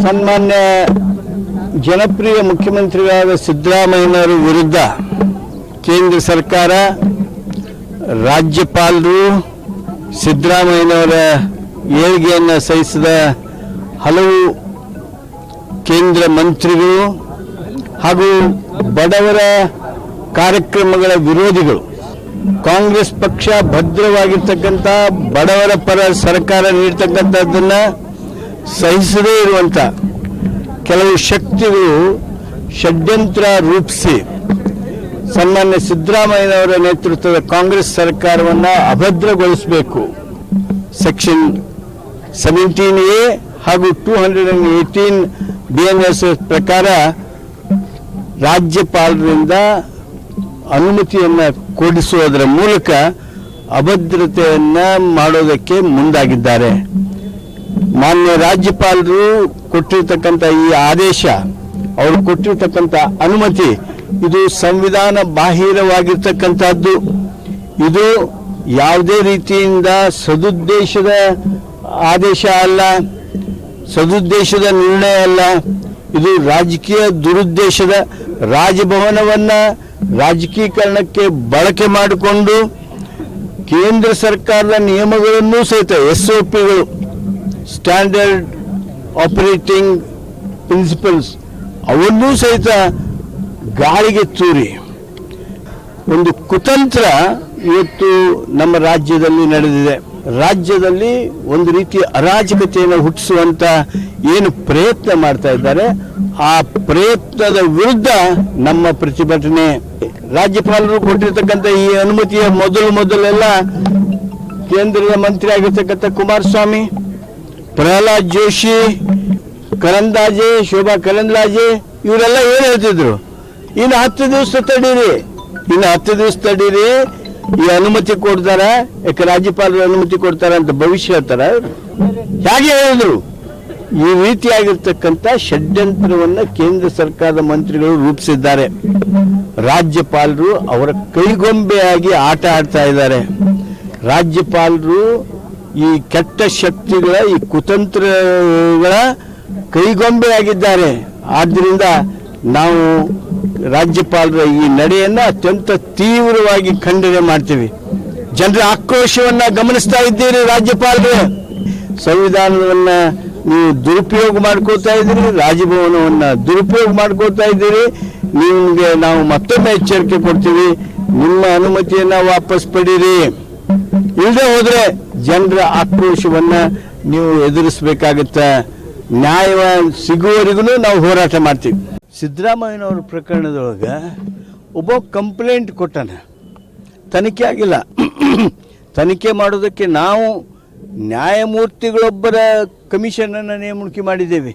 ಸನ್ಮಾನ್ಯ ಜನಪ್ರಿಯ ಮುಖ್ಯಮಂತ್ರಿಗಳಾದ ಸಿದ್ದರಾಮಯ್ಯನವರ ವಿರುದ್ಧ ಕೇಂದ್ರ ಸರ್ಕಾರ, ರಾಜ್ಯಪಾಲರು, ಸಿದ್ದರಾಮಯ್ಯನವರ ಏಳಿಗೆಯನ್ನು ಸಹಿಸಿದ ಹಲವು ಕೇಂದ್ರ ಮಂತ್ರಿಗಳು ಹಾಗೂ ಬಡವರ ಕಾರ್ಯಕ್ರಮಗಳ ವಿರೋಧಿಗಳು, ಕಾಂಗ್ರೆಸ್ ಪಕ್ಷ ಭದ್ರವಾಗಿರ್ತಕ್ಕಂಥ ಬಡವರ ಪರ ಸರ್ಕಾರ ನೀಡ್ತಕ್ಕಂಥದ್ದನ್ನು ಸಹಿಸದೇ ಇರುವಂಥ ಕೆಲವು ಶಕ್ತಿಗಳು ಷಡ್ಯಂತ್ರ ರೂಪಿಸಿ ಸನ್ಮಾನ್ಯ ಸಿದ್ದರಾಮಯ್ಯನವರ ನೇತೃತ್ವದ ಕಾಂಗ್ರೆಸ್ ಸರ್ಕಾರವನ್ನು ಅಭದ್ರಗೊಳಿಸಬೇಕು. ಸೆಕ್ಷನ್ 17A ಹಾಗೂ 218 BNS ಪ್ರಕಾರ ರಾಜ್ಯಪಾಲರಿಂದ ಅನುಮತಿಯನ್ನು ಕೊಡಿಸುವುದರ ಮೂಲಕ ಅಭದ್ರತೆಯನ್ನು ಮಾಡೋದಕ್ಕೆ ಮುಂದಾಗಿದ್ದಾರೆ. ಮಾನ್ಯ ರಾಜ್ಯಪಾಲರು ಕೊಟ್ಟಿರ್ತಕ್ಕಂಥ ಈ ಆದೇಶ, ಅವರು ಕೊಟ್ಟಿರ್ತಕ್ಕಂಥ ಅನುಮತಿ, ಇದು ಸಂವಿಧಾನ ಬಾಹಿರವಾಗಿರ್ತಕ್ಕಂಥದ್ದು. ಇದು ಯಾವುದೇ ರೀತಿಯಿಂದ ಸದುದ್ದೇಶದ ಆದೇಶ ಅಲ್ಲ, ಸದುದ್ದೇಶದ ನಿರ್ಣಯ ಅಲ್ಲ. ಇದು ರಾಜಕೀಯ ದುರುದ್ದೇಶದ, ರಾಜಭವನವನ್ನು ರಾಜಕೀಕರಣಕ್ಕೆ ಬಳಕೆ ಮಾಡಿಕೊಂಡು ಕೇಂದ್ರ ಸರ್ಕಾರದ ನಿಯಮಗಳನ್ನು ಸಹಿತ SOPಗಳು, ಸ್ಟ್ಯಾಂಡರ್ಡ್ ಆಪರೇಟಿಂಗ್ ಪ್ರಿನ್ಸಿಪಲ್ಸ್, ಅವನ್ನೂ ಸಹಿತ ಗಾಳಿಗೆ ತೂರಿ ಒಂದು ಕುತಂತ್ರ ಇವತ್ತು ನಮ್ಮ ರಾಜ್ಯದಲ್ಲಿ ನಡೆದಿದೆ. ರಾಜ್ಯದಲ್ಲಿ ಒಂದು ರೀತಿಯ ಅರಾಜಕತೆಯನ್ನು ಹುಟ್ಟಿಸುವಂತ ಏನು ಪ್ರಯತ್ನ ಮಾಡ್ತಾ ಇದ್ದಾರೆ, ಆ ಪ್ರಯತ್ನದ ವಿರುದ್ಧ ನಮ್ಮ ಪ್ರತಿಭಟನೆ. ರಾಜ್ಯಪಾಲರು ಕೊಟ್ಟಿರ್ತಕ್ಕಂಥ ಈ ಅನುಮತಿಯ ಮೊದಲೆಲ್ಲ ಕೇಂದ್ರದ ಮಂತ್ರಿ ಆಗಿರ್ತಕ್ಕಂಥ ಕುಮಾರಸ್ವಾಮಿ, ಪ್ರಹ್ಲಾದ್ ಜೋಶಿ, ಕರಂದ್ಲಾಜೆ, ಶೋಭಾ ಕರಂದ್ಲಾಜೆ, ಇವರೆಲ್ಲ ಏನು ಹೇಳ್ತಿದ್ರು, ಇನ್ನು 10 ದಿವಸ ತಡೀರಿ, ಇನ್ನು 10 ದಿವಸ ತಡೀರಿ, ಈ ಅನುಮತಿ ಕೊಡ್ತಾರ, ಯಾಕೆ ರಾಜ್ಯಪಾಲರು ಅನುಮತಿ ಕೊಡ್ತಾರ ಅಂತ ಭವಿಷ್ಯ ಹೇಳ್ತಾರ. ಹೇಗೆ ಹೇಳಿದ್ರು? ಈ ರೀತಿಯಾಗಿರ್ತಕ್ಕಂಥ ಷಡ್ಯಂತ್ರವನ್ನು ಕೇಂದ್ರ ಸರ್ಕಾರದ ಮಂತ್ರಿಗಳು ರೂಪಿಸಿದ್ದಾರೆ. ರಾಜ್ಯಪಾಲರು ಅವರ ಕೈಗೊಂಬೆಯಾಗಿ ಆಟ ಆಡ್ತಾ ಇದ್ದಾರೆ. ರಾಜ್ಯಪಾಲರು ಈ ಕೆಟ್ಟ ಶಕ್ತಿಗಳ, ಈ ಕುತಂತ್ರಗಳ ಕೈಗೊಂಬೆಯಾಗಿದ್ದಾರೆ. ಆದ್ದರಿಂದ ನಾವು ರಾಜ್ಯಪಾಲರ ಈ ನಡೆಯನ್ನು ಅತ್ಯಂತ ತೀವ್ರವಾಗಿ ಖಂಡನೆ ಮಾಡ್ತೀವಿ. ಜನರ ಆಕ್ರೋಶವನ್ನು ಗಮನಿಸ್ತಾ ಇದ್ದೀರಿ. ರಾಜ್ಯಪಾಲರು ಸಂವಿಧಾನವನ್ನು ನೀವು ದುರುಪಯೋಗ ಮಾಡ್ಕೋತಾ ಇದ್ದೀರಿ, ರಾಜಭವನವನ್ನು ದುರುಪಯೋಗ ಮಾಡ್ಕೋತಾ ಇದ್ದೀರಿ. ನಿಮಗೆ ನಾವು ಮತ್ತೊಮ್ಮೆ ಎಚ್ಚರಿಕೆ ಕೊಡ್ತೀವಿ, ನಿಮ್ಮ ಅನುಮತಿಯನ್ನು ವಾಪಸ್ ಪಡೀರಿ. ಇಲ್ಲದೆ ಹೋದ್ರೆ ಜನರ ಆಕ್ರೋಶವನ್ನು ನೀವು ಎದುರಿಸಬೇಕಾಗತ್ತೆ. ನ್ಯಾಯ ಸಿಗುವವರೆಗೂ ನಾವು ಹೋರಾಟ ಮಾಡ್ತೀವಿ. ಸಿದ್ದರಾಮಯ್ಯನವ್ರ ಪ್ರಕರಣದೊಳಗೆ ಒಬ್ಬ ಕಂಪ್ಲೇಂಟ್ ಕೊಟ್ಟಾನೆ, ತನಿಖೆ ಆಗಿಲ್ಲ. ತನಿಖೆ ಮಾಡೋದಕ್ಕೆ ನಾವು ನ್ಯಾಯಮೂರ್ತಿಗಳೊಬ್ಬರ ಕಮಿಷನನ್ನು ನೇಮಕ ಮಾಡಿದ್ದೇವೆ.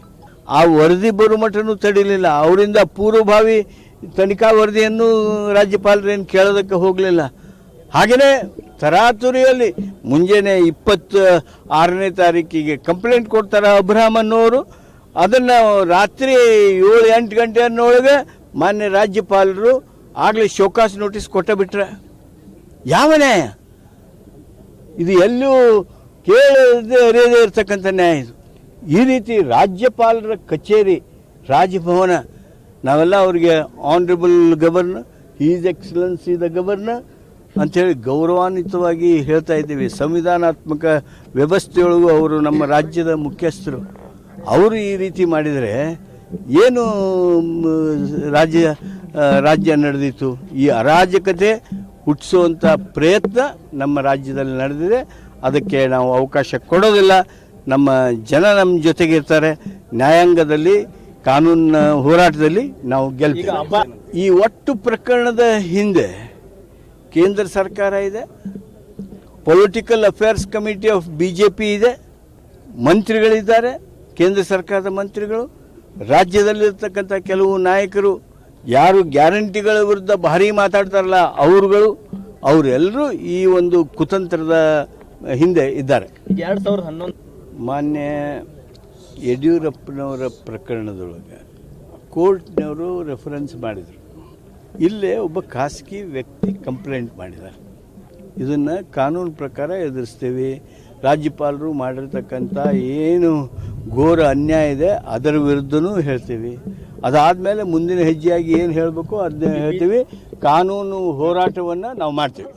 ಆ ವರದಿ ಬರುಮಟನೂ ತಡಿಲಿಲ್ಲ. ಅವರಿಂದ ಪೂರ್ವಭಾವಿ ತನಿಖಾ ವರದಿಯನ್ನು ರಾಜ್ಯಪಾಲರೇನು ಕೇಳೋದಕ್ಕೆ ಹೋಗಲಿಲ್ಲ. ಹಾಗೆಯೇ ತರಾತುರಿಯಲ್ಲಿ ಮುಂಜಾನೆ 26ನೇ ತಾರೀಕಿಗೆ ಕಂಪ್ಲೇಂಟ್ ಕೊಡ್ತಾರೆ ಅಬ್ರಹಾಮ್ ಅನ್ನೋರು. ಅದನ್ನು ರಾತ್ರಿ 7-8 ಗಂಟೆ ಅನ್ನೋಳಗೆ ಮಾನ್ಯ ರಾಜ್ಯಪಾಲರು ಆಗಲೇ ಶೋಕಾಸ್ ನೋಟಿಸ್ ಕೊಟ್ಟಬಿಟ್ರೆ ಯಾವ ನ್ಯಾಯ ಇದು? ಎಲ್ಲೂ ಕೇಳದೆ ಅರಿಯದೇ ಇರ್ತಕ್ಕಂಥ ನ್ಯಾಯ ಇದು. ಈ ರೀತಿ ರಾಜ್ಯಪಾಲರ ಕಚೇರಿ, ರಾಜಭವನ, ನಾವೆಲ್ಲ ಅವರಿಗೆ honourable governor, his excellency the governor ಅಂಥೇಳಿ ಗೌರವಾನ್ವಿತವಾಗಿ ಹೇಳ್ತಾ ಇದ್ದೀವಿ. ಸಂವಿಧಾನಾತ್ಮಕ ವ್ಯವಸ್ಥೆಯೊಳಗೂ ಅವರು ನಮ್ಮ ರಾಜ್ಯದ ಮುಖ್ಯಸ್ಥರು. ಅವರು ಈ ರೀತಿ ಮಾಡಿದರೆ ಏನು ರಾಜ್ಯ ನಡೆದಿತ್ತು? ಈ ಅರಾಜಕತೆ ಹುಟ್ಟಿಸುವಂಥ ಪ್ರಯತ್ನ ನಮ್ಮ ರಾಜ್ಯದಲ್ಲಿ ನಡೆದಿದೆ. ಅದಕ್ಕೆ ನಾವು ಅವಕಾಶ ಕೊಡೋದಿಲ್ಲ. ನಮ್ಮ ಜನ ನಮ್ಮ ಜೊತೆಗೆ ಇರ್ತಾರೆ. ನ್ಯಾಯಾಂಗದಲ್ಲಿ, ಕಾನೂನಿನ ಹೋರಾಟದಲ್ಲಿ ನಾವು ಗೆಲ್ತೀವಿ. ಈ ಒಟ್ಟು ಪ್ರಕರಣದ ಹಿಂದೆ ಕೇಂದ್ರ ಸರ್ಕಾರ ಇದೆ, political affairs committee of BJP ಇದೆ, ಮಂತ್ರಿಗಳಿದ್ದಾರೆ, ಕೇಂದ್ರ ಸರ್ಕಾರದ ಮಂತ್ರಿಗಳು, ರಾಜ್ಯದಲ್ಲಿರ್ತಕ್ಕಂಥ ಕೆಲವು ನಾಯಕರು, ಯಾರು ಗ್ಯಾರಂಟಿಗಳ ವಿರುದ್ಧ ಭಾರಿ ಮಾತಾಡ್ತಾರಲ್ಲ ಅವರುಗಳು, ಅವರೆಲ್ಲರೂ ಈ ಒಂದು ಕುತಂತ್ರದ ಹಿಂದೆ ಇದ್ದಾರೆ. 2011 ಮಾನ್ಯ ಯಡಿಯೂರಪ್ಪನವರ ಪ್ರಕರಣದೊಳಗೆ ಕೋರ್ಟ್ನವರು ರೆಫರೆನ್ಸ್ ಮಾಡಿದರು. ಇಲ್ಲೇ ಒಬ್ಬ ಖಾಸಗಿ ವ್ಯಕ್ತಿ ಕಂಪ್ಲೇಂಟ್ ಮಾಡಿದ್ದಾರೆ. ಇದನ್ನು ಕಾನೂನು ಪ್ರಕಾರ ಎದುರಿಸ್ತೇವೆ, ರಾಜ್ಯಪಾಲರು ಮಾಡಿರ್ತಕ್ಕಂಥ ಏನು ಘೋರ ಅನ್ಯಾಯ ಇದೆ ಅದರ ವಿರುದ್ಧನೂ ಹೇಳ್ತೀವಿ. ಅದಾದಮೇಲೆ ಮುಂದಿನ ಹೆಜ್ಜೆಯಾಗಿ ಏನು ಹೇಳಬೇಕು ಅದನ್ನ ಹೇಳ್ತೀವಿ. ಕಾನೂನು ಹೋರಾಟವನ್ನು ನಾವು ಮಾಡ್ತೀವಿ.